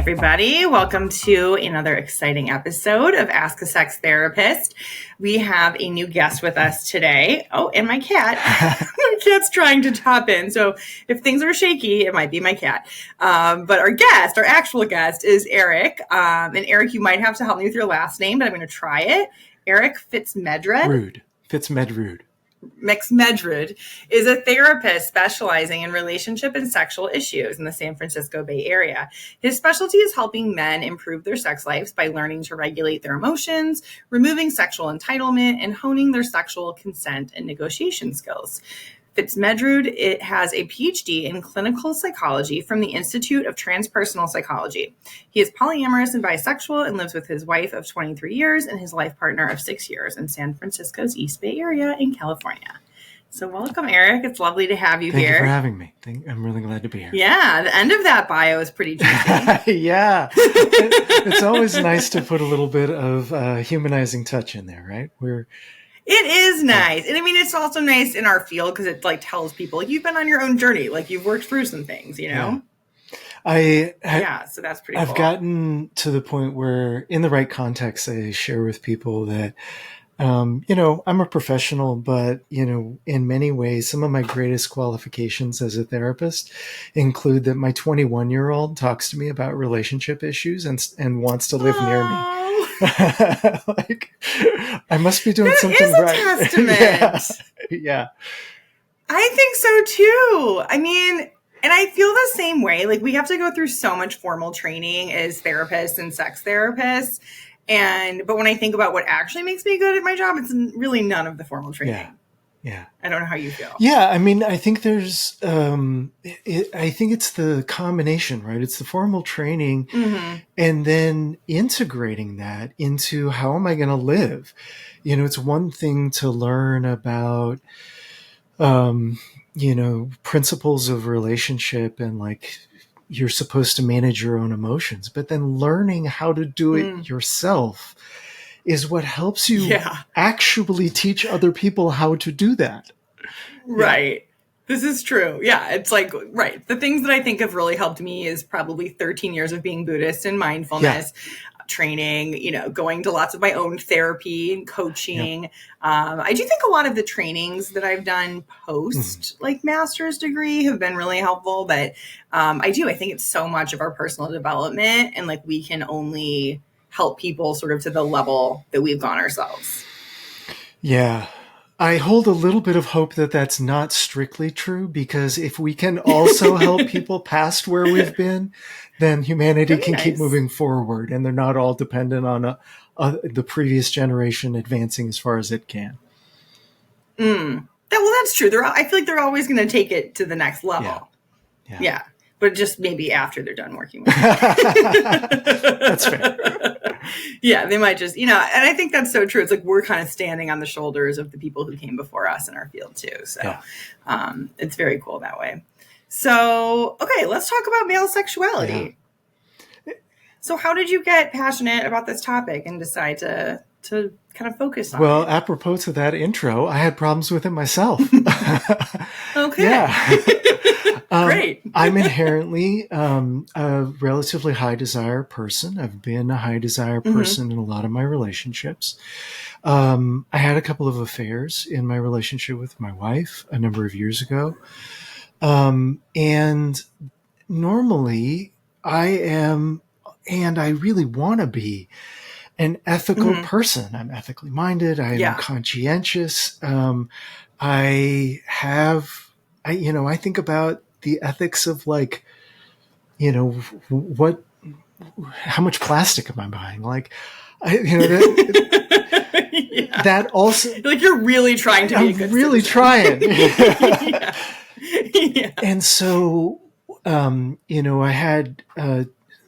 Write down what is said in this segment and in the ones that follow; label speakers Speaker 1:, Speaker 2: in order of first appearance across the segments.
Speaker 1: everybody. Welcome to another exciting episode of Ask a Sex Therapist. We have a new guest with us today. Oh, and my cat. My cat's trying to top in. So if things are shaky, it might be my cat. But our actual guest is Eric. And Eric, you might have to help me with your last name, but I'm going to try it. Eric FitzMedrud.
Speaker 2: FitzMedrude.
Speaker 1: FitzMedrud is a therapist specializing in relationship and sexual issues in the San Francisco Bay Area. His specialty is helping men improve their sex lives by learning to regulate their emotions, removing sexual entitlement, and honing their sexual consent and negotiation skills. FitzMedrud has a PhD in clinical psychology from the Institute of Transpersonal Psychology. He is polyamorous and bisexual and lives with his wife of 23 years and his life partner of 6 years in San Francisco's East Bay Area in California. So welcome, Eric. It's lovely to have you here.
Speaker 2: Thank you for having me. I'm really glad to be here.
Speaker 1: Yeah, the end of that bio is pretty juicy.
Speaker 2: Yeah. It's always nice to put a little bit of humanizing touch in there, right?
Speaker 1: It is nice. And I mean, it's also nice in our field because it like tells people like, you've been on your own journey. Like you've worked through some things, you know?
Speaker 2: Yeah.
Speaker 1: So that's pretty cool.
Speaker 2: I've gotten to the point where in the right context, I share with people that, I'm a professional, but, in many ways, some of my greatest qualifications as a therapist include that my 21-year-old talks to me about relationship issues and wants to live near me. Like, I must be doing something right.
Speaker 1: That is a testament.
Speaker 2: Yeah.
Speaker 1: I think so too. I mean, and I feel the same way. Like we have to go through so much formal training as therapists and sex therapists. But when I think about what actually makes me good at my job, it's really none of the formal training.
Speaker 2: Yeah.
Speaker 1: I don't know how you feel.
Speaker 2: Yeah. I mean, I think there's, I think it's the combination, right? It's the formal training and then integrating that into how am I going to live? It's one thing to learn about, principles of relationship and like, you're supposed to manage your own emotions, but then learning how to do it yourself is what helps you actually teach other people how to do that.
Speaker 1: Right. Yeah. This is true. Yeah. It's like, right. The things that I think have really helped me is probably 13 years of being Buddhist and mindfulness training, going to lots of my own therapy and coaching. Yep. I do think a lot of the trainings that I've done post like master's degree have been really helpful, but I think it's so much of our personal development and like we can only help people sort of to the level that we've gone ourselves.
Speaker 2: Yeah. I hold a little bit of hope that that's not strictly true, because if we can also help people past where we've been, then humanity can keep moving forward, and they're not all dependent on the previous generation advancing as far as it can.
Speaker 1: Well, that's true. I feel like they're always going to take it to the next level. Yeah. But just maybe after they're done working with it.
Speaker 2: That's fair.
Speaker 1: Yeah, they might just, and I think that's so true. It's like we're kind of standing on the shoulders of the people who came before us in our field too. So it's very cool that way. So, okay, let's talk about male sexuality. Yeah. So how did you get passionate about this topic and decide to kind of focus on it?
Speaker 2: Well, apropos to that intro, I had problems with it myself.
Speaker 1: Okay.
Speaker 2: Yeah.
Speaker 1: Great.
Speaker 2: I'm inherently a relatively high desire person. I've been a high desire person in a lot of my relationships. I had a couple of affairs in my relationship with my wife a number of years ago. And normally I am, and I really want to be, an ethical person. I'm ethically minded. I am conscientious. I think about the ethics of like, how much plastic am I buying? Like, that also,
Speaker 1: like you're really trying to be a good
Speaker 2: really
Speaker 1: citizen.
Speaker 2: Trying. And so, I had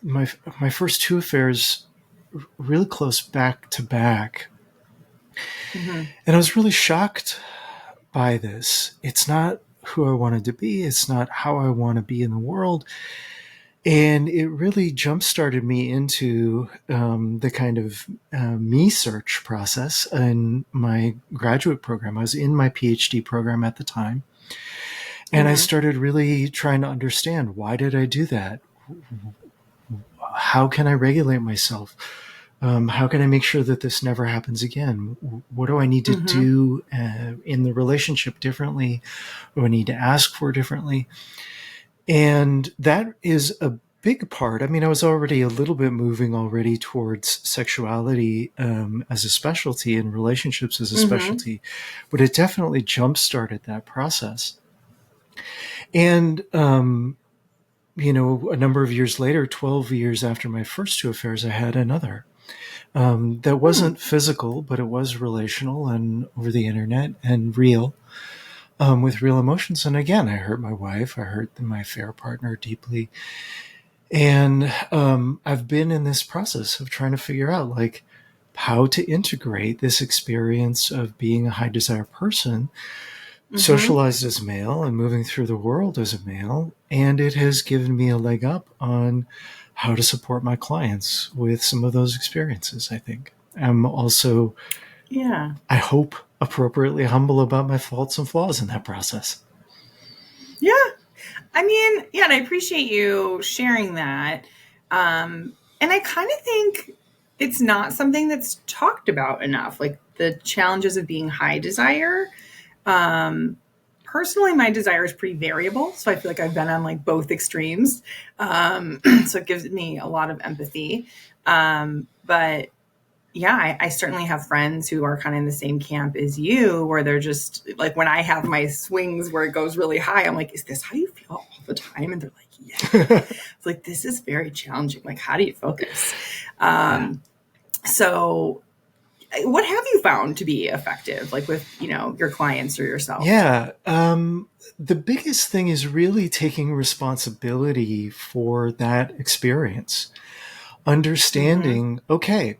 Speaker 2: my first two affairs really close back to back. And I was really shocked by this. It's not who I wanted to be. It's not how I want to be in the world. And it really jump-started me into the kind of me search process in my graduate program. I was in my PhD program at the time. And I started really trying to understand, why did I do that? how can I regulate myself? How can I make sure that this never happens again? What do I need to do in the relationship differently? What do I need to ask for differently? And that is a big part. I mean, I was already a little bit moving already towards sexuality as a specialty and relationships as a specialty, but it definitely jump-started that process. And, a number of years later, 12 years after my first two affairs, I had another. That wasn't physical, but it was relational and over the internet and real, with real emotions. And again, I hurt my wife. I hurt my affair partner deeply. And I've been in this process of trying to figure out like how to integrate this experience of being a high desire person, socialized as a male and moving through the world as a male. And it has given me a leg up on how to support my clients with some of those experiences, I think. I'm also, I hope, appropriately humble about my faults and flaws in that process.
Speaker 1: Yeah. I mean, yeah, and I appreciate you sharing that. And I kind of think it's not something that's talked about enough, like the challenges of being high desire. Personally, my desire is pretty variable, so I feel like I've been on like both extremes. So it gives me a lot of empathy. But yeah, I certainly have friends who are kind of in the same camp as you, where they're just like, when I have my swings where it goes really high, I'm like, is this how you feel all the time? And they're like, yeah. It's like, this is very challenging. Like, how do you focus? So what have you found to be effective, like with, your clients or yourself?
Speaker 2: Yeah. The biggest thing is really taking responsibility for that experience. Understanding, okay,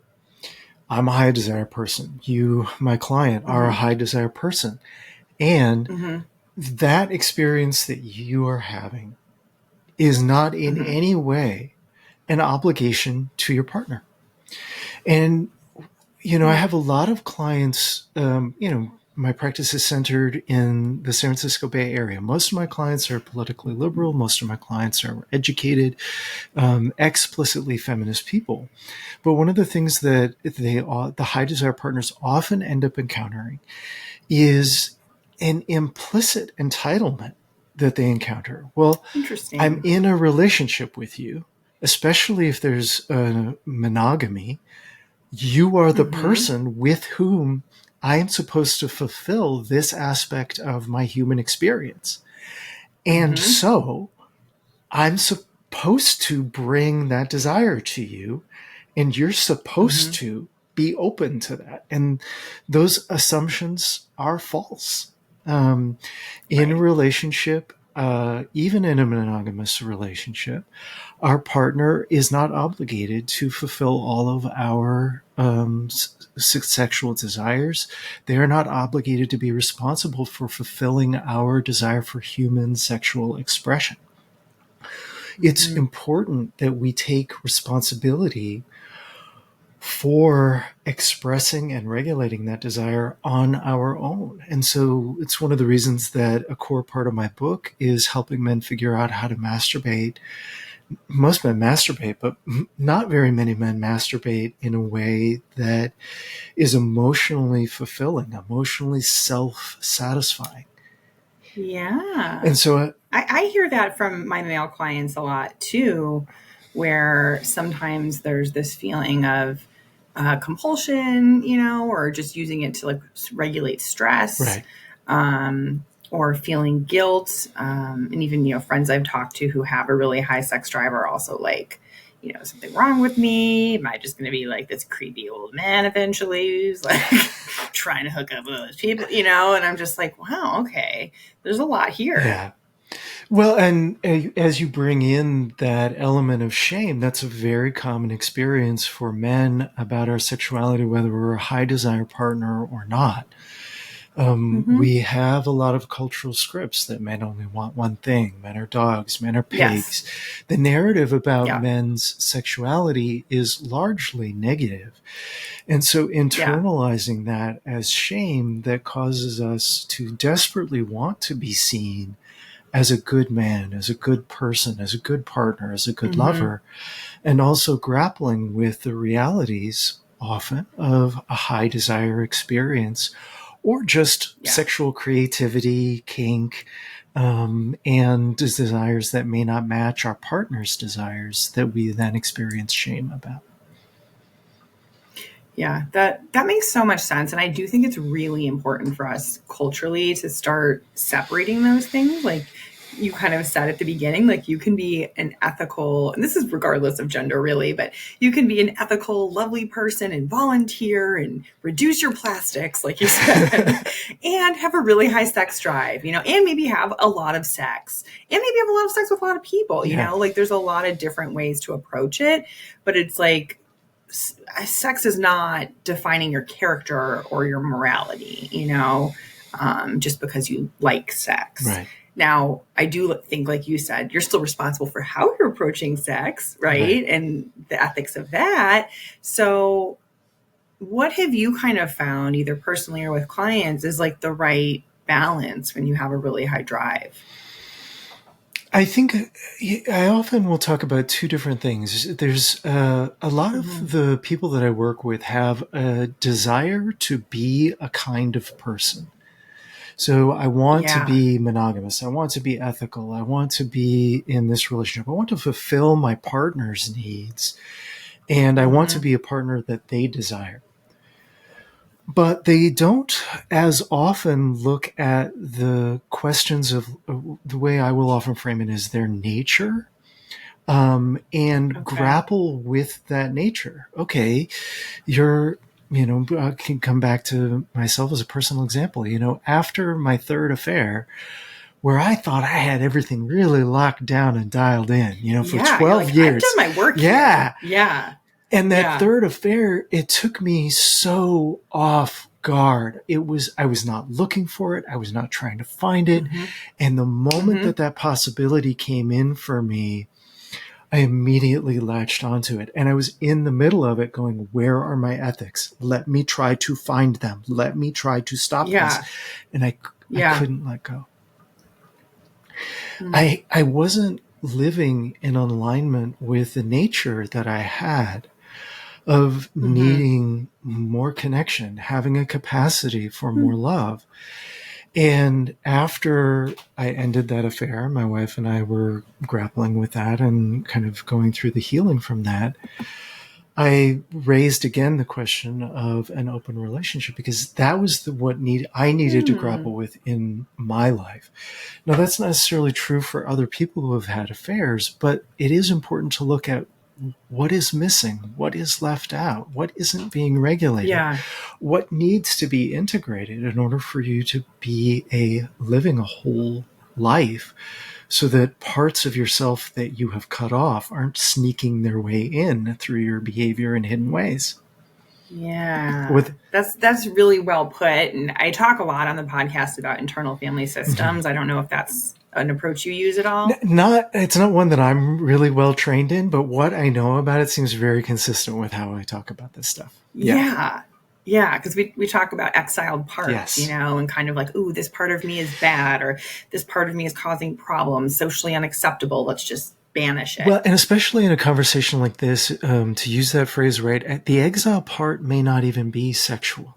Speaker 2: I'm a high desire person. You, my client, are a high desire person. And that experience that you are having is not in any way an obligation to your partner. And, I have a lot of clients, my practice is centered in the San Francisco Bay Area. Most of my clients are politically liberal. Most of my clients are educated, explicitly feminist people. But one of the things that the high desire partners often end up encountering is an implicit entitlement that they encounter. Well,
Speaker 1: Interesting.
Speaker 2: I'm in a relationship with you, especially if there's a monogamy. You are the person with whom I am supposed to fulfill this aspect of my human experience. And so I'm supposed to bring that desire to you, and you're supposed to be open to that. And those assumptions are false. In a relationship, even in a monogamous relationship, our partner is not obligated to fulfill all of our sexual desires. They are not obligated to be responsible for fulfilling our desire for human sexual expression. It's important that we take responsibility for expressing and regulating that desire on our own. And so it's one of the reasons that a core part of my book is helping men figure out how to masturbate. Most men masturbate, but not very many men masturbate in a way that is emotionally fulfilling, emotionally self-satisfying.
Speaker 1: Yeah.
Speaker 2: And so
Speaker 1: I hear that from my male clients a lot too, where sometimes there's this feeling of compulsion, or just using it to like regulate stress, or feeling guilt. And even, friends I've talked to who have a really high sex drive are also like, something wrong with me? Am I just going to be like this creepy old man eventually who's like trying to hook up with those people, and I'm just like, wow, okay, there's a lot here.
Speaker 2: Yeah. Well, and as you bring in that element of shame, that's a very common experience for men about our sexuality, whether we're a high desire partner or not. We have a lot of cultural scripts that men only want one thing. Men are dogs, men are pigs. Yes. The narrative about men's sexuality is largely negative. And so internalizing that as shame that causes us to desperately want to be seen as a good man, as a good person, as a good partner, as a good
Speaker 1: Mm-hmm.
Speaker 2: lover, and also grappling with the realities often of a high desire experience or just sexual creativity, kink, and desires that may not match our partner's desires that we then experience shame about.
Speaker 1: Yeah, that makes so much sense. And I do think it's really important for us culturally to start separating those things. Like you kind of said at the beginning, like you can be an ethical, and this is regardless of gender really, but you can be an ethical, lovely person and volunteer and reduce your plastics, like you said, and have a really high sex drive, you know, and maybe have a lot of sex and maybe have a lot of sex with a lot of people, you know, like there's a lot of different ways to approach it, but it's like, sex is not defining your character or your morality, you know, just because you like sex.
Speaker 2: Right.
Speaker 1: Now, I do think, like you said, you're still responsible for how you're approaching sex, right? And the ethics of that. So what have you kind of found, either personally or with clients, is like the right balance when you have a really high drive?
Speaker 2: I think I often will talk about two different things. There's a lot of the people that I work with have a desire to be a kind of person. So I want to be monogamous. I want to be ethical. I want to be in this relationship. I want to fulfill my partner's needs. And I want to be a partner that they desire. But they don't as often look at the questions of the way I will often frame it is their nature, and grapple with that nature. Okay, I can come back to myself as a personal example. You know, after my third affair, where I thought I had everything really locked down and dialed in, you know, for 12 years.
Speaker 1: I've done my work.
Speaker 2: Yeah.
Speaker 1: Here. Yeah.
Speaker 2: And that third affair, it took me so off guard. I was not looking for it. I was not trying to find it. And the moment that possibility came in for me, I immediately latched onto it. And I was in the middle of it going, where are my ethics? Let me try to find them. Let me try to stop this. And I couldn't let go. I wasn't living in alignment with the nature that I had of needing more connection, having a capacity for more love. And after I ended that affair, my wife and I were grappling with that and kind of going through the healing from that. I raised again the question of an open relationship because that was I needed to grapple with in my life. Now, that's not necessarily true for other people who have had affairs, but it is important to look at what is missing, what is left out, what isn't being regulated, what needs to be integrated in order for you to be living a whole life so that parts of yourself that you have cut off aren't sneaking their way in through your behavior in hidden ways.
Speaker 1: Yeah, that's really well put. And I talk a lot on the podcast about internal family systems. I don't know if that's an approach you use at all.
Speaker 2: It's not one that I'm really well trained in, but what I know about it seems very consistent with how I talk about this stuff.
Speaker 1: Yeah. Because we talk about exiled parts, you know, and kind of like, ooh, this part of me is bad, or this part of me is causing problems, socially unacceptable. Let's just banish it.
Speaker 2: Well, and especially in a conversation like this, to use that phrase right, the exile part may not even be sexual.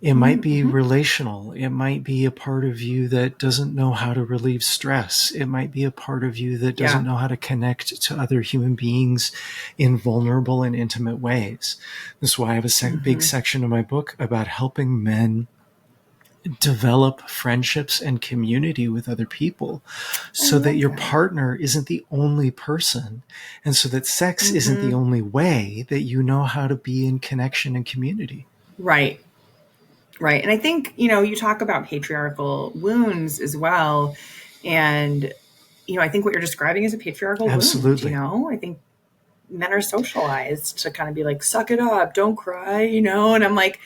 Speaker 2: It might be relational. It might be a part of you that doesn't know how to relieve stress. It might be a part of you that doesn't know how to connect to other human beings in vulnerable and intimate ways. This is why I have a big section of my book about helping men develop friendships and community with other people so that your partner isn't the only person, and so that sex isn't the only way that you know how to be in connection and community.
Speaker 1: Right. And I think, you know, you talk about patriarchal wounds as well. And, you know, I think what you're describing is a patriarchal wound, you know, I think men are socialized to kind of be like, suck it up, don't cry, you know, and I'm like,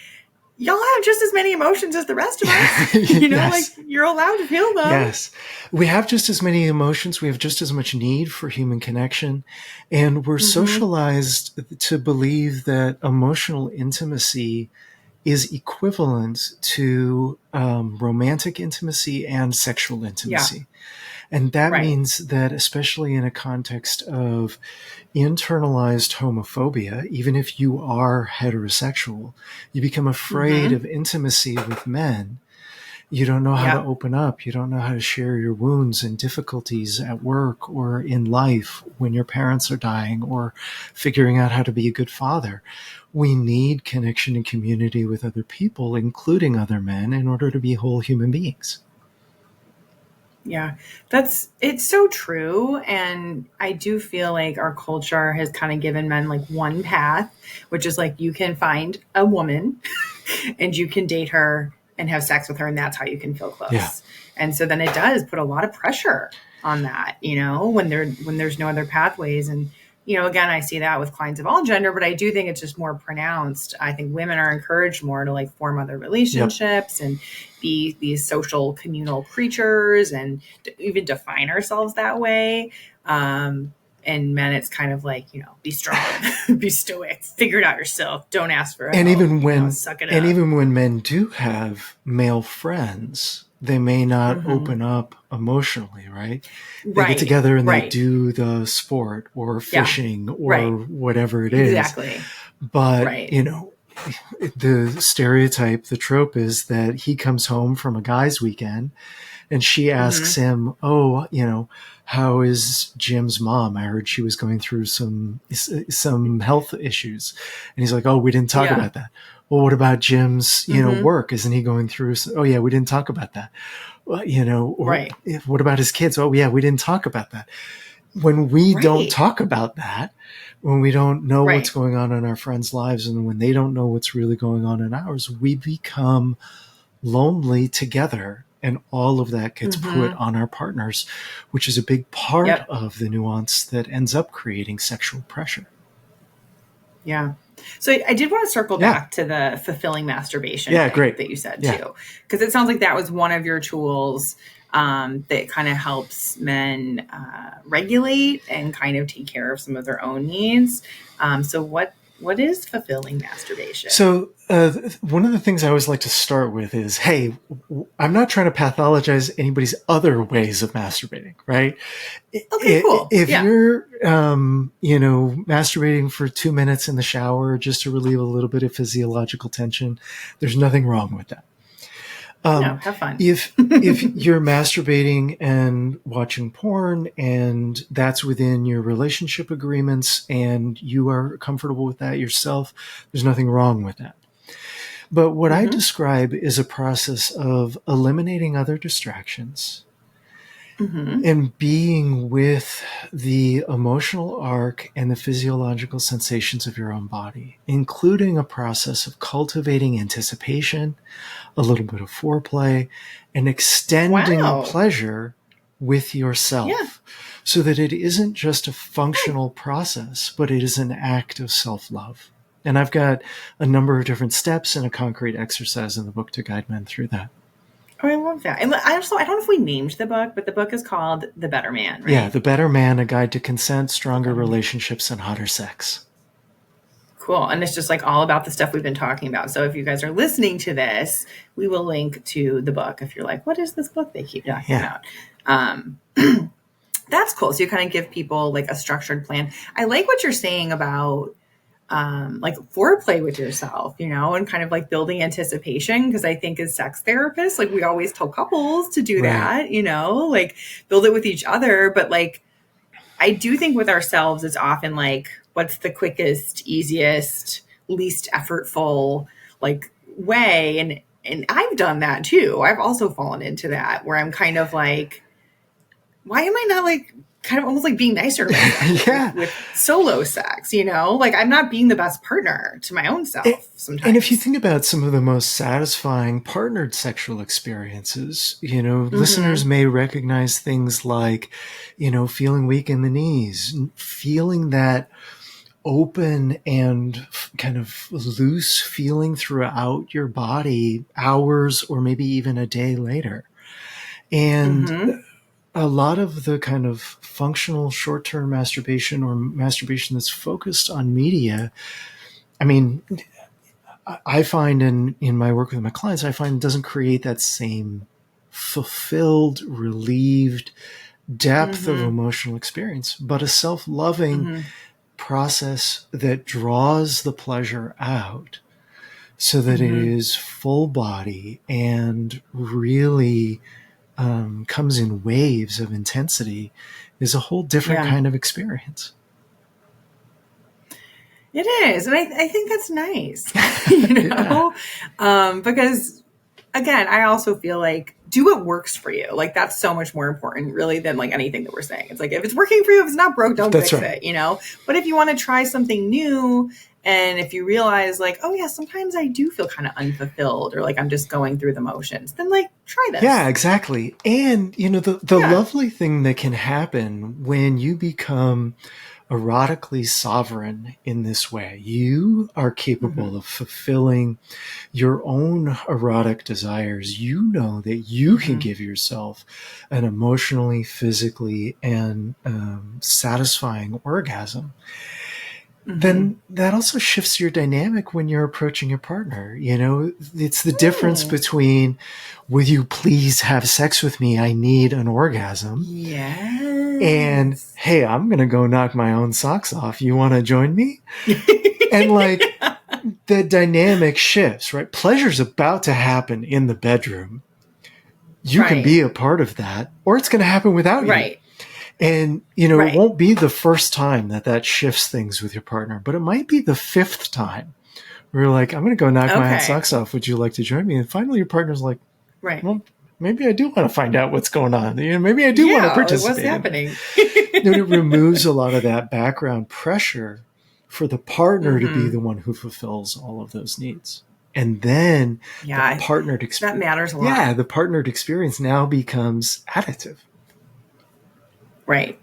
Speaker 1: y'all have just as many emotions as the rest of us, you know, like you're allowed to feel them.
Speaker 2: Yes. We have just as many emotions. We have just as much need for human connection. And we're socialized to believe that emotional intimacy is equivalent to romantic intimacy and sexual intimacy. Yeah. And that means that, especially in a context of internalized homophobia, even if you are heterosexual, you become afraid of intimacy with men. You don't know how to open up. You don't know how to share your wounds and difficulties at work or in life when your parents are dying, or figuring out how to be a good father. We need connection and community with other people, including other men, in order to be whole human beings.
Speaker 1: Yeah, it's so true. And I do feel like our culture has kind of given men like one path, which is like, you can find a woman and you can date her and have sex with her, and that's how you can feel close. Yeah. And so then it does put a lot of pressure on that, when there's no other pathways. And, again, I see that with clients of all gender, but I do think it's just more pronounced. I think women are encouraged more to like form other relationships and be these social communal creatures and even define ourselves that way. And men, it's kind of like, be strong, be stoic, figure it out yourself. Don't ask for help.
Speaker 2: And even when men do have male friends, they may not open up emotionally, right? They get together and they do the sport or fishing or whatever it is.
Speaker 1: Exactly.
Speaker 2: But, the stereotype, the trope is that he comes home from a guy's weekend and she asks him, how is Jim's mom? I heard she was going through some health issues. And he's like, oh, we didn't talk about that. Well, what about Jim's, work? Isn't he going through? Oh yeah, we didn't talk about that. Well, what about his kids? Oh yeah, we didn't talk about that. When we don't talk about that, when we don't know what's going on in our friends' lives, and when they don't know what's really going on in ours, we become lonely together. And all of that gets put on our partners, which is a big part of the nuance that ends up creating sexual pressure.
Speaker 1: Yeah. So I did want to circle back to the fulfilling masturbation
Speaker 2: great.
Speaker 1: that you said too, because it sounds like that was one of your tools that kind of helps men regulate and kind of take care of some of their own needs. So what is fulfilling masturbation?
Speaker 2: So one of the things I always like to start with is, hey, I'm not trying to pathologize anybody's other ways of masturbating, right?
Speaker 1: Okay, cool.
Speaker 2: If you're, masturbating for 2 minutes in the shower just to relieve a little bit of physiological tension, there's nothing wrong with that.
Speaker 1: No, have fun.
Speaker 2: If you're masturbating and watching porn and that's within your relationship agreements and you are comfortable with that yourself, there's nothing wrong with that. But what I describe is a process of eliminating other distractions and being with the emotional arc and the physiological sensations of your own body, including a process of cultivating anticipation, a little bit of foreplay, and extending the pleasure with yourself so that it isn't just a functional process, but it is an act of self-love. And I've got a number of different steps and a concrete exercise in the book to guide men through that.
Speaker 1: Oh, I love that. And I don't know if we named the book, but the book is called The Better Man, right?
Speaker 2: Yeah, The Better Man, A Guide to Consent, Stronger Relationships, and Hotter Sex.
Speaker 1: Cool. And it's just like all about the stuff we've been talking about. So if you guys are listening to this, we will link to the book if you're like, what is this book they keep talking about? That's cool. So you kind of give people like a structured plan. I like what you're saying about like foreplay with yourself, and kind of like building anticipation. Because I think as sex therapists, like we always tell couples to do that, like build it with each other. But like, I do think with ourselves, it's often like, what's the quickest, easiest, least effortful like way? And I've done that too. I've also fallen into that where I'm kind of like, why am I not like kind of almost like being nicer to myself with solo sex, like I'm not being the best partner to my own self sometimes.
Speaker 2: And if you think about some of the most satisfying partnered sexual experiences, listeners may recognize things like, feeling weak in the knees, feeling that open and kind of loose feeling throughout your body hours or maybe even a day later. And a lot of the kind of functional short-term masturbation or masturbation that's focused on media, I mean, I find in my work with my clients, I find it doesn't create that same fulfilled, relieved depth of emotional experience, but a self-loving process that draws the pleasure out so that it is full body and really comes in waves of intensity is a whole different kind of experience.
Speaker 1: It is. And I think that's nice, you know, because again, I also feel like do what works for you. Like that's so much more important really than like anything that we're saying. It's like, if it's working for you, if it's not broke, don't fix it, you know, but if you want to try something new, and if you realize like, oh yeah, sometimes I do feel kind of unfulfilled or like I'm just going through the motions, then like try this.
Speaker 2: Yeah, exactly. And you know, the lovely thing that can happen when you become erotically sovereign in this way, you are capable of fulfilling your own erotic desires. You know that you can give yourself an emotionally, physically, and satisfying orgasm. Then that also shifts your dynamic when you're approaching your partner. You know, it's the difference between, will you please have sex with me? I need an orgasm.
Speaker 1: Yes.
Speaker 2: And hey, I'm going to go knock my own socks off. You want to join me? And like the dynamic shifts, right? Pleasure's about to happen in the bedroom. You can be a part of that, or it's going to happen without you. And, you know, it won't be the first time that shifts things with your partner, but it might be the fifth time where you're like, I'm going to go knock my own socks off. Would you like to join me? And finally your partner's like, well, maybe I do want to find out what's going on. You know, maybe I do want to participate.
Speaker 1: What's happening?
Speaker 2: It removes a lot of that background pressure for the partner to be the one who fulfills all of those needs. And then the partnered experience,
Speaker 1: that matters a lot.
Speaker 2: Yeah, the partnered experience now becomes additive.
Speaker 1: Right.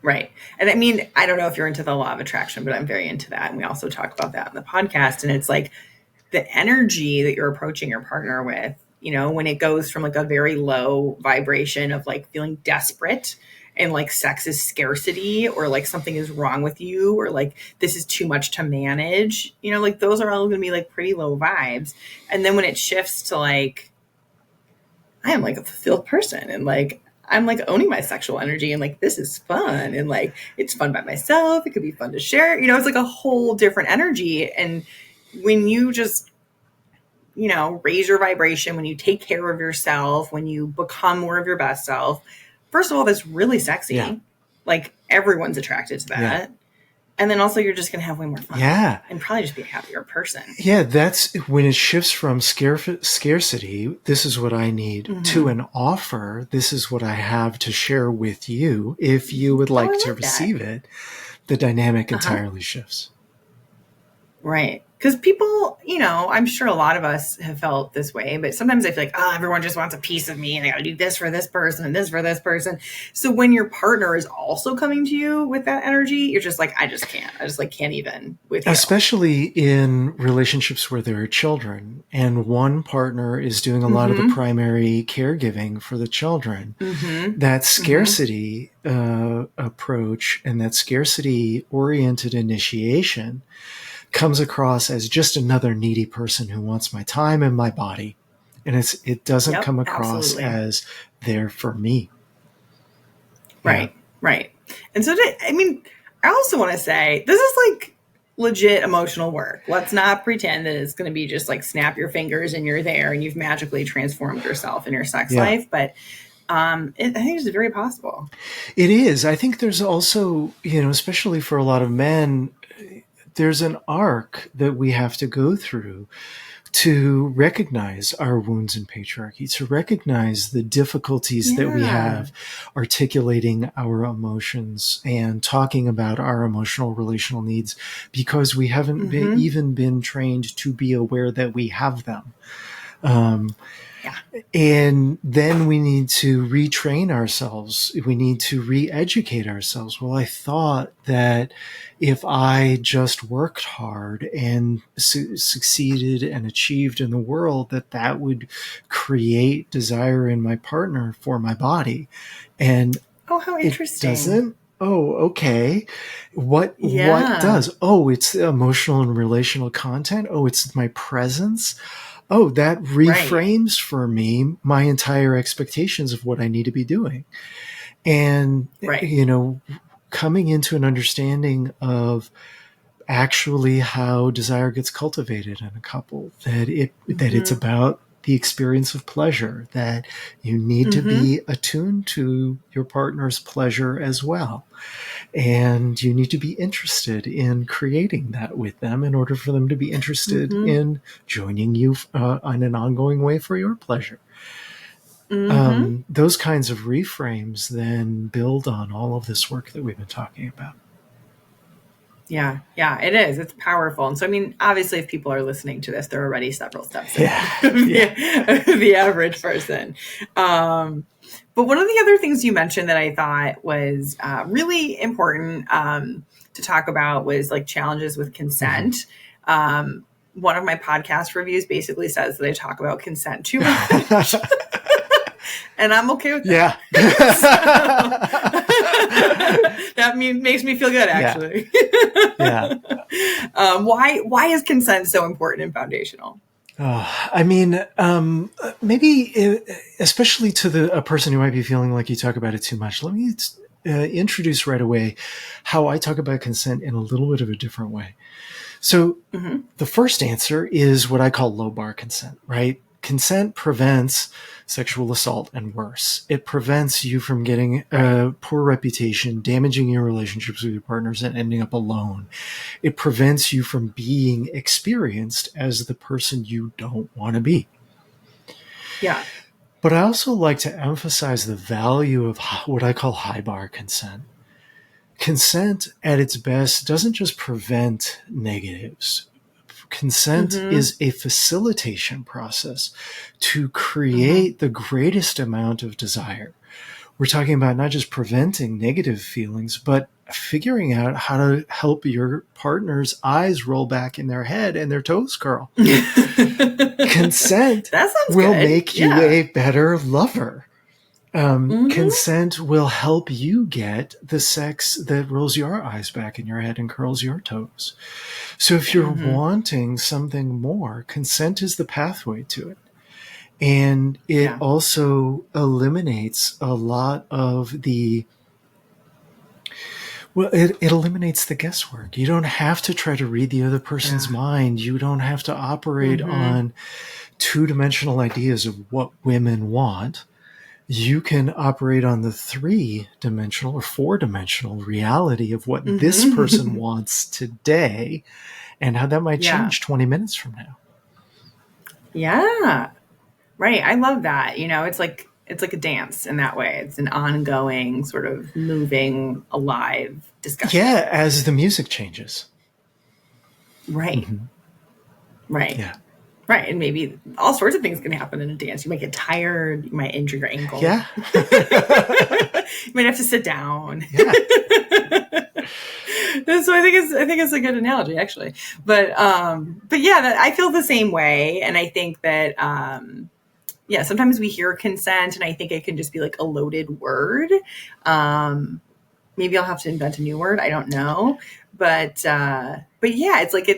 Speaker 1: And I mean, I don't know if you're into the law of attraction, but I'm very into that. And we also talk about that in the podcast. And it's like the energy that you're approaching your partner with, you know, when it goes from like a very low vibration of like feeling desperate and like sex is scarcity, or like something is wrong with you, or like this is too much to manage, you know, like those are all going to be like pretty low vibes. And then when it shifts to like, I am like a fulfilled person, and like, I'm like owning my sexual energy, and like, this is fun, and like, it's fun by myself. It could be fun to share, you know, it's like a whole different energy. And when you just, you know, raise your vibration, when you take care of yourself, when you become more of your best self, first of all, that's really sexy. Yeah. Like everyone's attracted to that. Yeah. And then also you're just going to have way more fun.
Speaker 2: Yeah.
Speaker 1: And probably just be a happier person.
Speaker 2: Yeah. That's when it shifts from scarcity, this is what I need, to an offer, this is what I have to share with you. If you would like to receive it, the dynamic entirely shifts.
Speaker 1: Right. Because people, you know, I'm sure a lot of us have felt this way, but sometimes I feel like, oh, everyone just wants a piece of me and I got to do this for this person and this for this person. So when your partner is also coming to you with that energy, you're just like, I just can't. I just like can't even with you.
Speaker 2: Especially in relationships where there are children and one partner is doing a lot of the primary caregiving for the children. That scarcity approach and that scarcity oriented initiation comes across as just another needy person who wants my time and my body. And it doesn't come across as there for me.
Speaker 1: Right. And so, I also want to say, this is like legit emotional work. Let's not pretend that it's going to be just like snap your fingers and you're there and you've magically transformed yourself in your sex life. But I think it's very possible.
Speaker 2: It is. I think there's also, you know, especially for a lot of men, there's an arc that we have to go through to recognize our wounds in patriarchy, to recognize the difficulties that we have articulating our emotions and talking about our emotional relational needs, because we haven't even been trained to be aware that we have them. And then we need to retrain ourselves. We need to re-educate ourselves. Well, I thought that if I just worked hard and succeeded and achieved in the world, that would create desire in my partner for my body. And
Speaker 1: how interesting.
Speaker 2: It doesn't oh, okay. What does? Oh, it's the emotional and relational content. Oh, it's my presence. Oh, that reframes for me my entire expectations of what I need to be doing. And, coming into an understanding of actually how desire gets cultivated in a couple, that it's about the experience of pleasure, that you need to be attuned to your partner's pleasure as well. And you need to be interested in creating that with them in order for them to be interested in joining you on an ongoing way for your pleasure. Those kinds of reframes then build on all of this work that we've been talking about.
Speaker 1: Yeah, it is. It's powerful. And so, I mean, obviously, if people are listening to this, they're already several steps ahead of the average person. But one of the other things you mentioned that I thought was really important to talk about was like challenges with consent. One of my podcast reviews basically says that I talk about consent too much. And I'm okay with that. That makes me feel good, actually. Why is consent so important and foundational?
Speaker 2: I mean, maybe especially to a person who might be feeling like you talk about it too much, let me introduce right away how I talk about consent in a little bit of a different way. So the first answer is what I call low bar consent, right? Consent prevents sexual assault and worse. It prevents you from getting a poor reputation, damaging your relationships with your partners, and ending up alone. It prevents you from being experienced as the person you don't want to be.
Speaker 1: Yeah.
Speaker 2: But I also like to emphasize the value of what I call high bar consent. Consent at its best doesn't just prevent negatives. Consent is a facilitation process to create the greatest amount of desire. We're talking about not just preventing negative feelings, but figuring out how to help your partner's eyes roll back in their head and their toes curl. Consent will make you a better lover. Consent will help you get the sex that rolls your eyes back in your head and curls your toes. So if you're wanting something more, consent is the pathway to it. And it also eliminates a lot of it eliminates the guesswork. You don't have to try to read the other person's mind. You don't have to operate on two-dimensional ideas of what women want. You can operate on the three-dimensional or four-dimensional reality of what this person wants today and how that might change 20 minutes from now.
Speaker 1: Yeah. Right. I love that. It's like a dance in that way. It's an ongoing sort of moving, alive discussion.
Speaker 2: Yeah, as the music changes.
Speaker 1: Right. Right.
Speaker 2: Yeah.
Speaker 1: Right. And maybe all sorts of things can happen in a dance. You might get tired. You might injure your ankle.
Speaker 2: Yeah.
Speaker 1: You might have to sit down.
Speaker 2: Yeah.
Speaker 1: So I think it's a good analogy, actually. But yeah, I feel the same way. And I think that, sometimes we hear consent and I think it can just be like a loaded word. Maybe I'll have to invent a new word. I don't know. But yeah, it's like,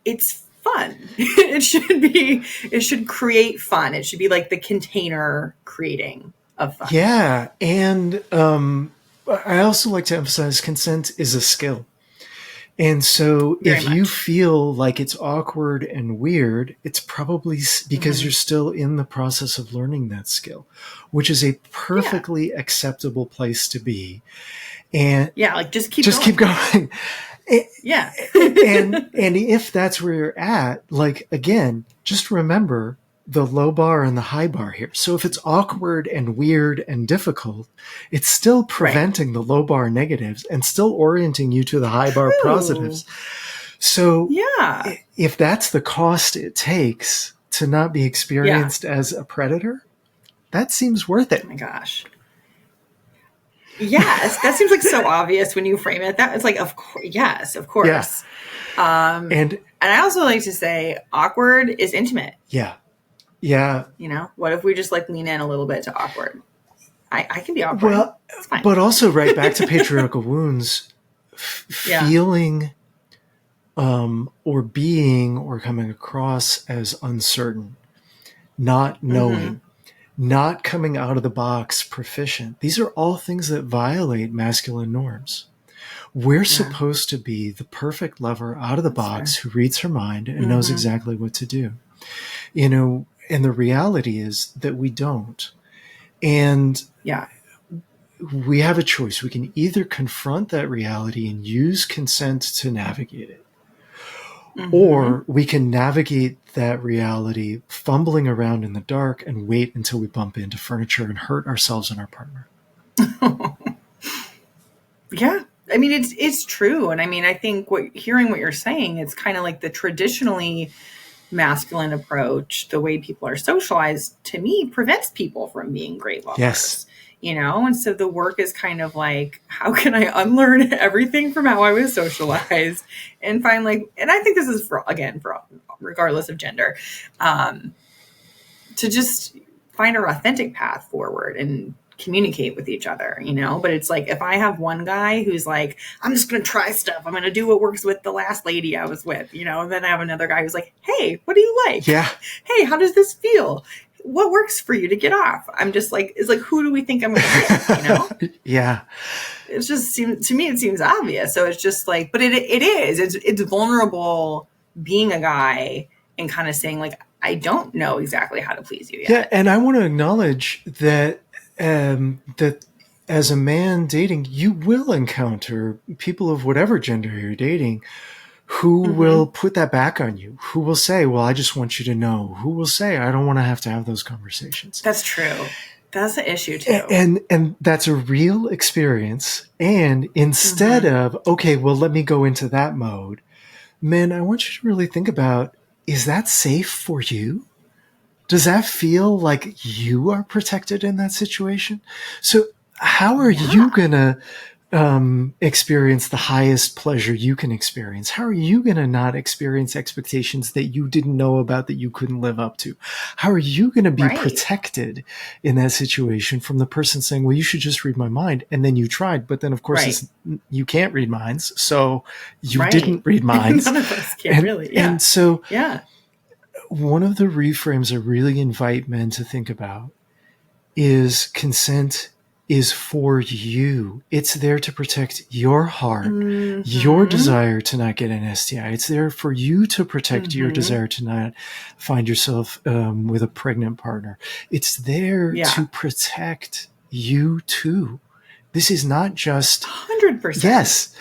Speaker 1: it's fun. It should create fun. It should be like the container creating of fun.
Speaker 2: Yeah. And I also like to emphasize consent is a skill. And so if you feel like it's awkward and weird, it's probably because you're still in the process of learning that skill, which is a perfectly acceptable place to be. And
Speaker 1: like just keep
Speaker 2: going.
Speaker 1: Yeah.
Speaker 2: and if that's where you're at, like, again, just remember the low bar and the high bar here. So if it's awkward and weird and difficult, it's still preventing the low bar negatives and still orienting you to the high bar positives. So if that's the cost it takes to not be experienced as a predator, that seems worth it.
Speaker 1: Oh my gosh. Yes, that seems like so obvious when you frame it. That is like, of course, yes, of course. Yeah. And I also like to say, awkward is intimate.
Speaker 2: Yeah. Yeah.
Speaker 1: What if we just like lean in a little bit to awkward? I can be awkward.
Speaker 2: Well, but also right back to patriarchal wounds, feeling or being or coming across as uncertain, not knowing, not coming out of the box proficient. These are all things that violate masculine norms. We're supposed to be the perfect lover out of the box who reads her mind and knows exactly what to do. You know, and the reality is that we don't. And we have a choice. We can either confront that reality and use consent to navigate it, or we can navigate that reality fumbling around in the dark and wait until we bump into furniture and hurt ourselves and our partner.
Speaker 1: Yeah. I mean, it's true. And I mean, I think hearing what you're saying, it's kind of like the traditionally masculine approach, the way people are socialized, to me, prevents people from being great lovers.
Speaker 2: Yes.
Speaker 1: You know, and so the work is kind of like, how can I unlearn everything from how I was socialized and find and I think this is for regardless of gender, to just find our authentic path forward and communicate with each other, you know. But it's like, if I have one guy who's like, I'm just going to try stuff, I'm going to do what works with the last lady I was with, you know, and then I have another guy who's like, hey, what do you like?
Speaker 2: Yeah.
Speaker 1: Hey, how does this feel? What works for you to get off? I'm just like, it's like, who do we think I'm going to pick, you know?
Speaker 2: Yeah.
Speaker 1: It just seems, to me, it seems obvious. So it's just like, but it's vulnerable being a guy and kind of saying like, I don't know exactly how to please you yet.
Speaker 2: Yeah. And I want to acknowledge that, that as a man dating, you will encounter people of whatever gender you're dating who will put that back on you, who will say, well, I just want you to know, who will say, I don't want to have those conversations.
Speaker 1: That's true. That's the issue too.
Speaker 2: And that's a real experience. And instead of, okay, well, let me go into that mode, men, I want you to really think about, is that safe for you? Does that feel like you are protected in that situation? So how are you going to experience the highest pleasure you can experience? How are you going to not experience expectations that you didn't know about that you couldn't live up to? How are you going to be protected in that situation from the person saying, well, you should just read my mind. And then you tried, but then of course you can't read minds. So you didn't read minds.
Speaker 1: None of us can really. Yeah.
Speaker 2: And so one of the reframes I really invite men to think about is consent is for you. It's there to protect your heart, your desire to not get an STI. It's there for you to protect your desire to not find yourself with a pregnant partner. It's there to protect you too. This is not just
Speaker 1: 100%.
Speaker 2: Yes.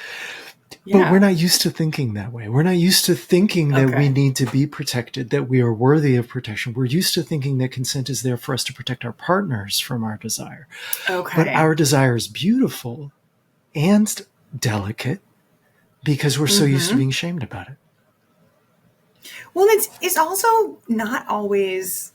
Speaker 2: But we're not used to thinking that way. We're not used to thinking that we need to be protected, that we are worthy of protection. We're used to thinking that consent is there for us to protect our partners from our desire.
Speaker 1: Okay.
Speaker 2: But our desire is beautiful and delicate because we're so used to being shamed about it.
Speaker 1: Well, it's also not always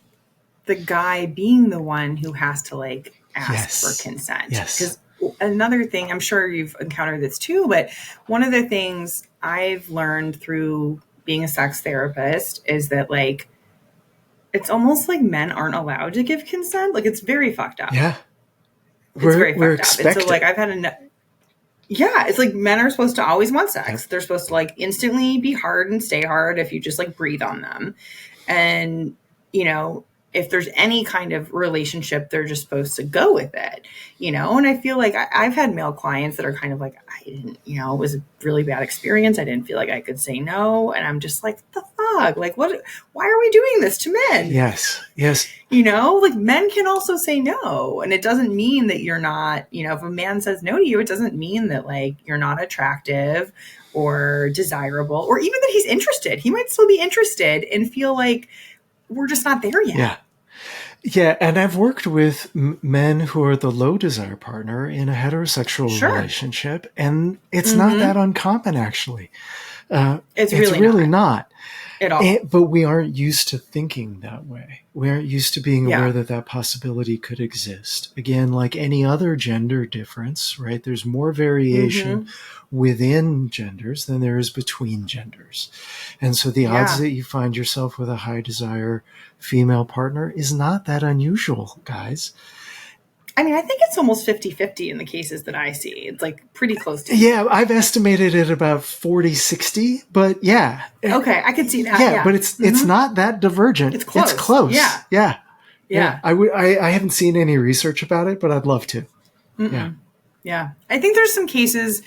Speaker 1: the guy being the one who has to like ask for consent.
Speaker 2: Yes.
Speaker 1: Because another thing, I'm sure you've encountered this too, but one of the things I've learned through being a sex therapist is that like, it's almost like men aren't allowed to give consent. Like it's very fucked up.
Speaker 2: Yeah.
Speaker 1: It's very fucked up. And so like I've had it's like men are supposed to always want sex. Yep. They're supposed to like instantly be hard and stay hard if you just like breathe on them. And, you know, if there's any kind of relationship, they're just supposed to go with it, you know? And I feel like I've had male clients that are kind of like, I didn't, you know, it was a really bad experience. I didn't feel like I could say no. And I'm just like, the fuck? Like, why are we doing this to men?
Speaker 2: Yes. Yes.
Speaker 1: You know, like men can also say no. And it doesn't mean that you're not, you know, if a man says no to you, it doesn't mean that like you're not attractive or desirable, or even that he's interested. He might still be interested and feel like we're just not there yet.
Speaker 2: Yeah. Yeah, and I've worked with men who are the low desire partner in a heterosexual relationship, and it's not that uncommon, actually. It's really not.
Speaker 1: At all.
Speaker 2: But we aren't used to thinking that way. We aren't used to being aware that possibility could exist. Again, like any other gender difference, right? There's more variation within genders than there is between genders. And so the odds that you find yourself with a high desire female partner is not that unusual, guys.
Speaker 1: I mean, I think it's almost 50-50 in the cases that I see. It's like pretty close to.
Speaker 2: Yeah, I've estimated it about 40-60, but yeah.
Speaker 1: Okay, I could see that.
Speaker 2: Yeah, but it's not that divergent.
Speaker 1: It's close.
Speaker 2: It's close.
Speaker 1: Yeah.
Speaker 2: Yeah.
Speaker 1: Yeah.
Speaker 2: I haven't seen any research about it, but I'd love to. Yeah.
Speaker 1: Yeah. I think there's some cases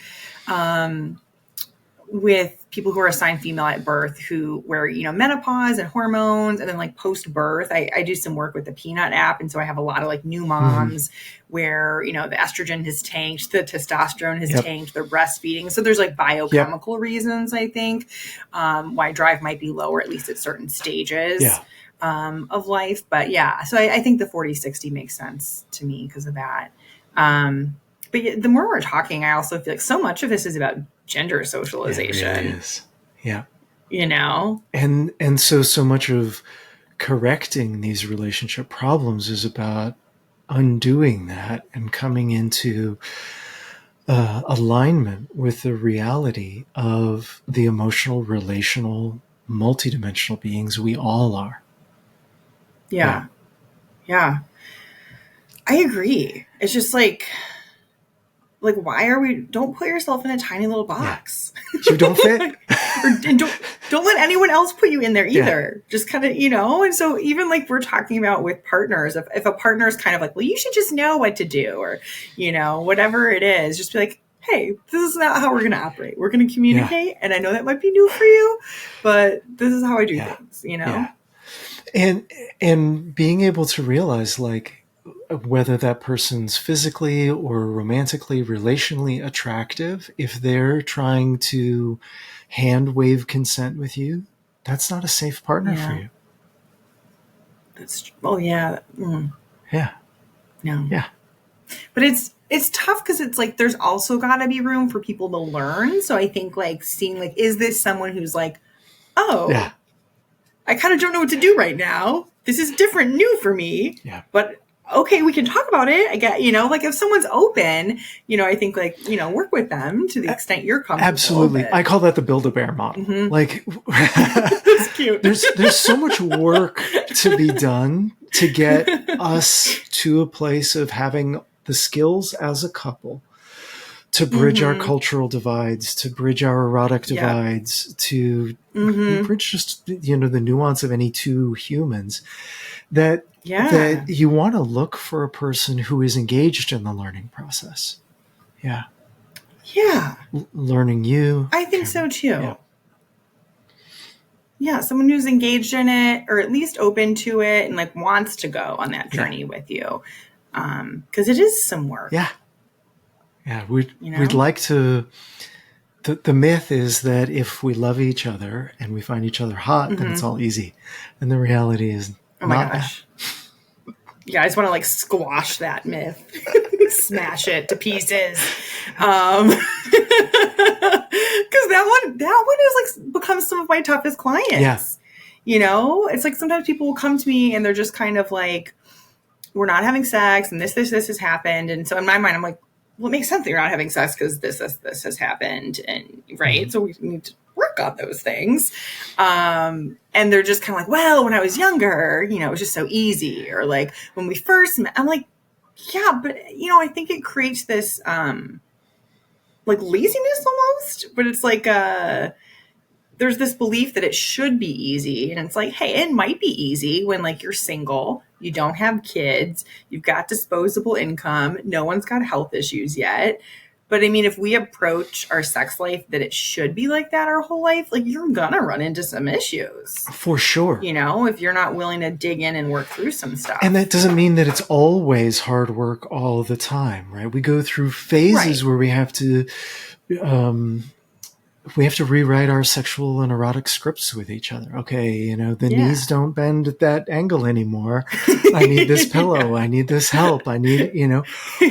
Speaker 1: with people who are assigned female at birth where menopause and hormones, and then like post birth, I do some work with the Peanut app. And so I have a lot of like new moms where, the estrogen has tanked, the testosterone has tanked, they're breastfeeding. So there's like biochemical reasons, I think, why drive might be lower, at least at certain stages of life. But yeah, so I think the 40-60 makes sense to me because of that. But the more we're talking, I also feel like so much of this is about gender socialization.
Speaker 2: It really is. Yeah. And so much of correcting these relationship problems is about undoing that and coming into alignment with the reality of the emotional, relational, multidimensional beings we all are.
Speaker 1: Yeah. I agree. It's just like why don't put yourself in a tiny little box.
Speaker 2: You don't fit.
Speaker 1: And don't let anyone else put you in there either. Just kind of, and so even like we're talking about with partners, if a partner is kind of like, well, you should just know what to do, or, whatever it is, just be like, hey, this is not how we're going to operate. We're going to communicate. And I know that might be new for you, but this is how I do things,
Speaker 2: And being able to realize like, whether that person's physically or romantically, relationally attractive, if they're trying to hand wave consent with you, that's not a safe partner for you.
Speaker 1: Yeah. No.
Speaker 2: Yeah.
Speaker 1: But it's tough because it's like there's also got to be room for people to learn. So I think like seeing like, is this someone who's like, I kind of don't know what to do right now. This is different, new for me.
Speaker 2: Yeah.
Speaker 1: But okay, we can talk about it. I get, like if someone's open, I think like, work with them to the extent you're comfortable.
Speaker 2: Absolutely. I call that the Build-A-Bear model. Like
Speaker 1: that's cute.
Speaker 2: There's so much work to be done to get us to a place of having the skills as a couple to bridge our cultural divides, to bridge our erotic divides, to bridge just, the nuance of any two humans that you want to look for a person who is engaged in the learning process. Yeah.
Speaker 1: Yeah.
Speaker 2: Learning you.
Speaker 1: I think so too. Yeah. Someone who's engaged in it, or at least open to it, and like wants to go on that journey with you. 'Cause it is some work.
Speaker 2: Yeah. Yeah. We'd like to, the myth is that if we love each other and we find each other hot, then it's all easy. And the reality is not that.
Speaker 1: Yeah, I just want to like squash that myth, smash it to pieces. Because that one is like becomes some of my toughest clients.
Speaker 2: Yeah.
Speaker 1: It's like sometimes people will come to me and they're just kind of like, we're not having sex and this has happened. And so in my mind, I'm like, well, it makes sense that you're not having sex because this has happened. And right. So we need to work on those things. And they're just kind of like, well, when I was younger, it was just so easy. Or like when we first met, I'm like, yeah, but I think it creates this, like laziness almost, but it's like, there's this belief that it should be easy. And it's like, hey, it might be easy when like you're single, you don't have kids, you've got disposable income, no one's got health issues yet. But I mean, if we approach our sex life that it should be like that our whole life, like you're gonna run into some issues.
Speaker 2: For sure.
Speaker 1: If you're not willing to dig in and work through some stuff.
Speaker 2: And that doesn't mean that it's always hard work all the time, right? We go through phases where we have to rewrite our sexual and erotic scripts with each other. Okay, the knees don't bend at that angle anymore. I need this pillow. I need this help. I need,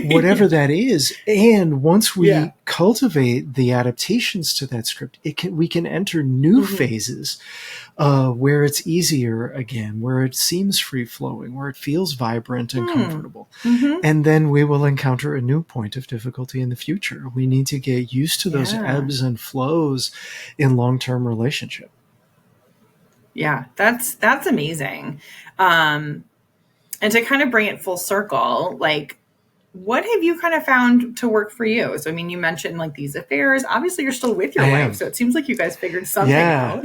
Speaker 2: whatever that is. And once we cultivate the adaptations to that script, we can enter new phases where it's easier again, where it seems free flowing, where it feels vibrant and comfortable. And then we will encounter a new point of difficulty in the future. We need to get used to those ebbs and flows in long-term relationship.
Speaker 1: Yeah, that's amazing. And to kind of bring it full circle, like what have you kind of found to work for you? So, I mean, you mentioned like these affairs. Obviously, you're still with your wife, so it seems like you guys figured something out.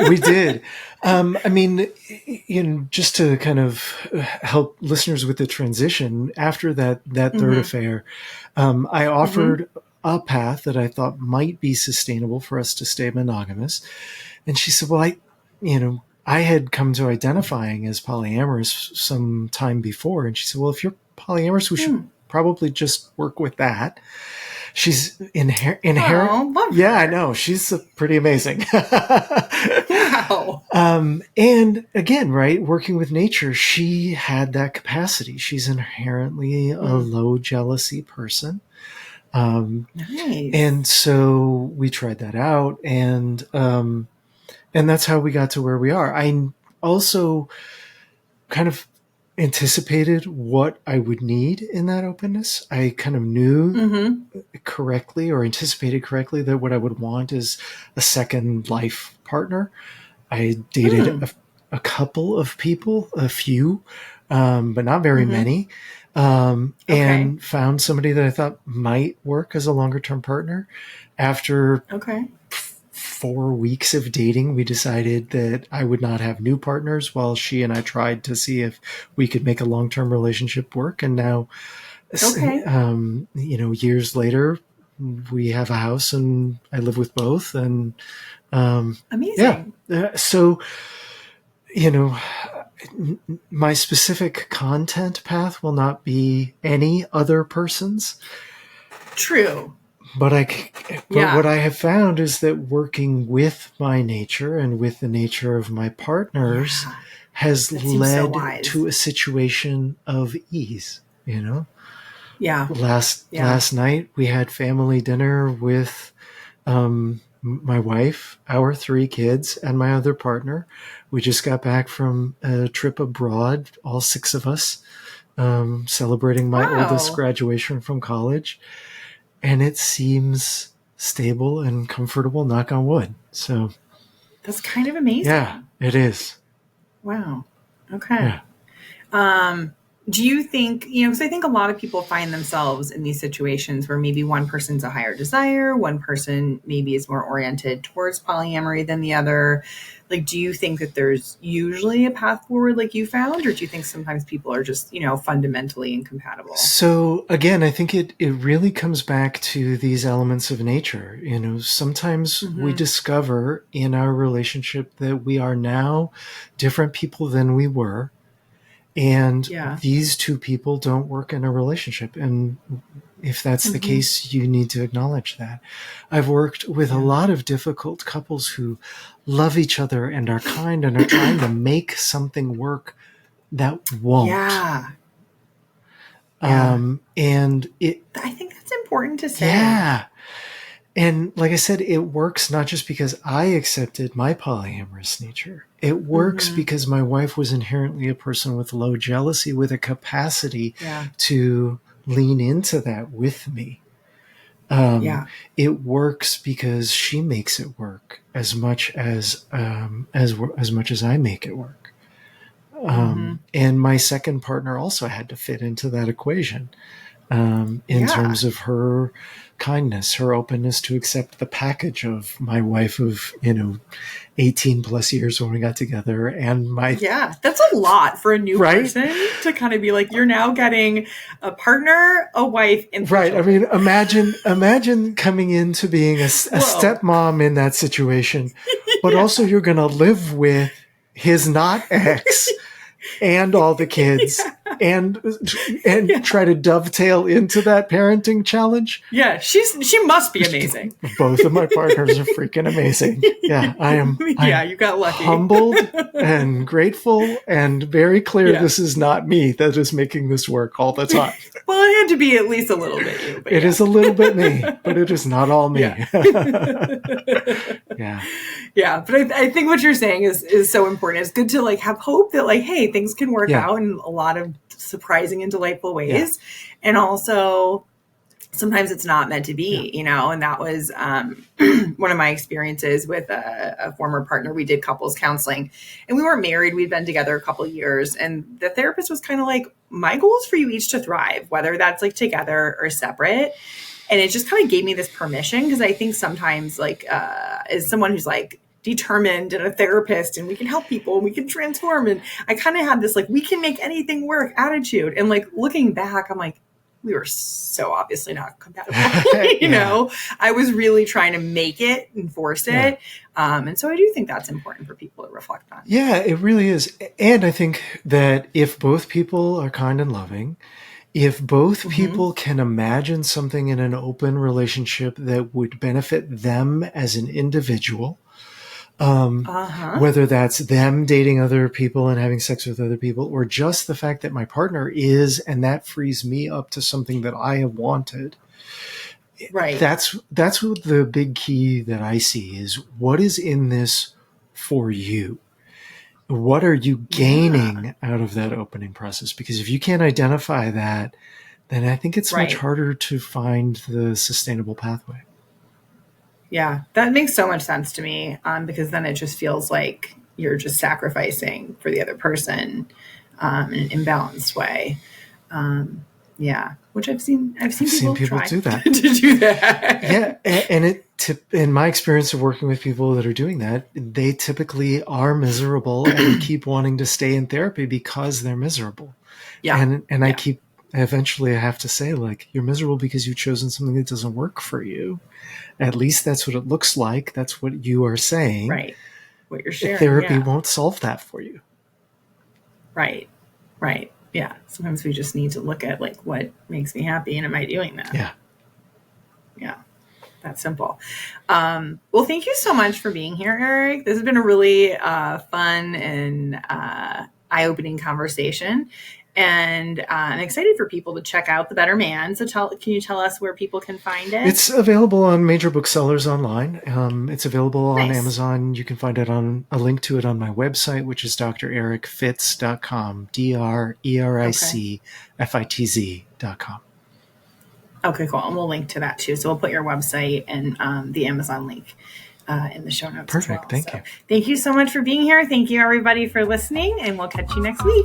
Speaker 2: We did. I mean, just to kind of help listeners with the transition after that third affair, I offered a path that I thought might be sustainable for us to stay monogamous, and she said, "Well, I had come to identifying as polyamorous some time before," and she said, "Well, if you're polyamorous, we should probably just work with that." She's inherent. Yeah, I know. She's pretty amazing.
Speaker 1: Wow.
Speaker 2: And again, right, working with nature, she had that capacity. She's inherently a low jealousy person.
Speaker 1: Nice.
Speaker 2: And so we tried that out, and that's how we got to where we are. I also kind of anticipated what I would need in that openness. I kind of knew correctly, or anticipated correctly, that what I would want is a second life partner. I dated a couple of people, a few, but not very many, and found somebody that I thought might work as a longer term partner. After 4 weeks of dating, we decided that I would not have new partners while she and I tried to see if we could make a long-term relationship work. And now, years later, we have a house and I live with both. And
Speaker 1: amazing.
Speaker 2: So, my specific content path will not be any other person's.
Speaker 1: True.
Speaker 2: But what I have found is that working with my nature and with the nature of my partners has led to a situation of ease,
Speaker 1: Yeah.
Speaker 2: Last night we had family dinner with my wife, our 3 kids, and my other partner. We just got back from a trip abroad, all 6 of us, celebrating my oldest graduation from college. And it seems stable and comfortable, knock on wood. So
Speaker 1: that's kind of amazing.
Speaker 2: Yeah, it is.
Speaker 1: Wow. Okay. Yeah. Do you think, because I think a lot of people find themselves in these situations where maybe one person's a higher desire, one person maybe is more oriented towards polyamory than the other. Like, do you think that there's usually a path forward like you found, or do you think sometimes people are just, fundamentally incompatible?
Speaker 2: So again, I think it really comes back to these elements of nature. Sometimes we discover in our relationship that we are now different people than we were. And these 2 people don't work in a relationship. And if that's the case, you need to acknowledge that. I've worked with a lot of difficult couples who love each other and are kind and are trying to make something work that won't. And
Speaker 1: I think that's important to say.
Speaker 2: Yeah. And like I said, it works not just because I accepted my polyamorous nature. It works because my wife was inherently a person with low jealousy, with a capacity to lean into that with me. It works because she makes it work as much as much as I make it work. And my second partner also had to fit into that equation. In terms of her kindness, her openness to accept the package of my wife of, 18 plus years when we got together, and my...
Speaker 1: Yeah, that's a lot for a new person to kind of be like, you're now getting a partner, a wife, and
Speaker 2: children. I mean, imagine coming into being a stepmom in that situation, but also you're going to live with his not ex and all the kids and try to dovetail into that parenting challenge.
Speaker 1: Yeah, she must be amazing.
Speaker 2: Both of my partners are freaking amazing. Yeah, I am.
Speaker 1: You got lucky.
Speaker 2: Humbled and grateful and very clear this is not me that is making this work all the time.
Speaker 1: Well, it had to be at least a little bit you.
Speaker 2: It is a little bit me, but it is not all me.
Speaker 1: Yeah, but I think what you're saying is so important. It's good to have hope that hey, things can work out in a lot of surprising and delightful ways. And also sometimes it's not meant to be, you know, and that was one of my experiences with a former partner. We did couples counseling and we weren't married. We'd been together a couple of years, and the therapist was kind of like, my goal is for you each to thrive, whether that's like together or separate. And it just kind of gave me this permission, because I think sometimes, like, as someone who's like determined and a therapist and we can help people and we can transform, and I kind of had this like, we can make anything work attitude. And like looking back, I'm like, we were so obviously not compatible. You know, I was really trying to make it and force it. And so I do think that's important for people to reflect on.
Speaker 2: Yeah, it really is. And I think that if both people are kind and loving, if both people can imagine something in an open relationship that would benefit them as an individual, whether that's them dating other people and having sex with other people, or just the fact that my partner is, and that frees me up to something that I have wanted.
Speaker 1: Right.
Speaker 2: That's what the big key that I see is, what is in this for you? What are you gaining out of that opening process? Because if you can't identify that, then I think it's much harder to find the sustainable pathway.
Speaker 1: Yeah, that makes so much sense to me, because then it just feels like you're just sacrificing for the other person in an imbalanced way. Which I've seen people try
Speaker 2: do that.
Speaker 1: to do that.
Speaker 2: Yeah, and in my experience of working with people that are doing that, they typically are miserable and keep wanting to stay in therapy because they're miserable. Yeah, and I eventually I have to say, like, you're miserable because you've chosen something that doesn't work for you. At least that's what it looks like. That's what you are saying.
Speaker 1: Right. What you're sharing.
Speaker 2: Therapy won't solve that for you.
Speaker 1: Right. Right. Yeah. Sometimes we just need to look at like, what makes me happy, and am I doing that?
Speaker 2: Yeah.
Speaker 1: Yeah. That's simple. Well, thank you so much for being here, Eric. This has been a really fun and eye-opening conversation. And I'm excited for people to check out The Better Man. So can you tell us where people can find it?
Speaker 2: It's available on major booksellers online. It's available on Amazon. You can find it on a link to it on my website, which is drericfitz.com, DRERICFITZ.com.
Speaker 1: Okay, cool. And we'll link to that too. So we'll put your website and the Amazon link in the show notes.
Speaker 2: Perfect. Thank you.
Speaker 1: Thank you so much for being here. Thank you, everybody, for listening, and we'll catch you next week.